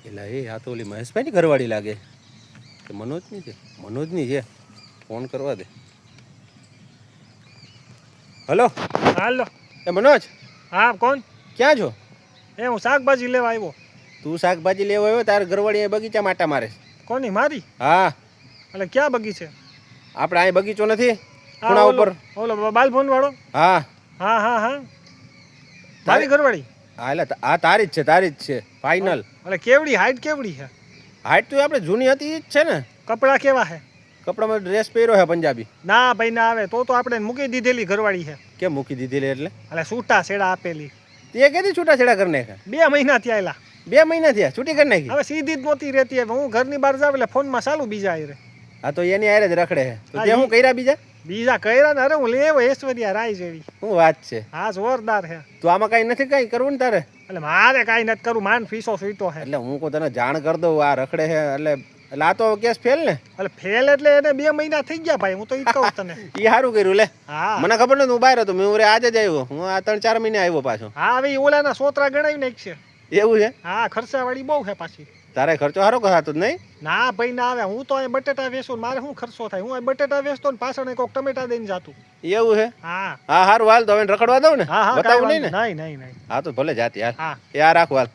એટલે આ તો ઓલી મહેશભાઈની ઘરવાળી લાગે કે મનોજની છે? મનોજની છે, ફોન કરવા દે. હલો હાલો. એ મનોજ, હા કોણ? ક્યાં છો? હું શાકભાજી લેવા આવ્યો. તું શાકભાજી લેવા આવ્યો? તાર ઘરવાળી અહીં બગીચા માટા મારે. કોની? મારી? હા. એટલે ક્યાં બગીચે? આપણે અહીં બગીચો નથી ખૂણા ઉપર? ઓલો બાલફોન વાળો? હા હા હા હા. મારી ઘરવાળી? હા એટલે આ તારી જ છે ફાઇનલ. એટલે કેવડી હાઈટ કેવડી છે? હાઈટ તો આપણે જૂની હતી એ જ છે ને. કપડાં કેવા છે? કપડામાં ડ્રેસ પહેર્યો છે પંજાબી. ના ભાઈ ના આવે તો આપણે મૂકી દીધેલી ઘરવાળી છે. કેમ મૂકી દીધેલી એટલે? છૂટા છેડા આપેલી. તે કેદી છૂટા છેડા કરી નાખ્યા? 2 મહિના થયા એલા. 2 મહિના થયા છૂટી કરી નાખી? હવે સીધી જ નહોતી રહેતી. હવે હું ઘરની બહાર જાવ એટલે ફોનમાં ચાલુ બીજા આયરે. હા તો એની આયરે જ રખડે છે. તો તે હું કર્યા બીજા કર્યા ને? અરે હું લેવો ઐશ્વર્યા રાય જેવી. શું વાત છે? હા જોરદાર છે. તો આમાં કઈ નથી કઈ કરવું ને તારે? એટલે મારે કાંઈ નથી કરવું, માન ફીસો સીટો છે. એટલે હું તને જાણ કરી દઉં આ રખડે છે એટલે આ તો કેસ ફેલ ને? એટલે ફેલ એટલે એને 2 મહિના થઈ ગયા ભાઈ. હું તો ઈ કહું તને. એ સારું કર્યું લે. હા મને ખબર નથી, હું બહાર હતો. મેં આજે જ આવ્યો. હું આ 3-4 મહિને આવ્યો પાછો. હા હવે ઓલાના સોતરા ગણાવી નાખશે. એવું છે? હા ખર્ચાવાળી બહુ છે પાછી. તારે ખર્ચો સારો કરાતો જ નહીં? ના ભાઈ ના આવે. હું તો અહીં બટેટા વેચું, મારે શું ખર્ચો થાય? હું અહીં બટેટા વેચતો ને પાછળ કોઈક ટમેટા દઈને જાતું. એવું છે? હા હા સારું હાલ તો હવે રખડવા દઉં ને? હા હા બતાવું નહીં ને? નહીં નહીં નહીં. હા તો ભલે જાતી હાલ. હા એ આ રાખો હાલ.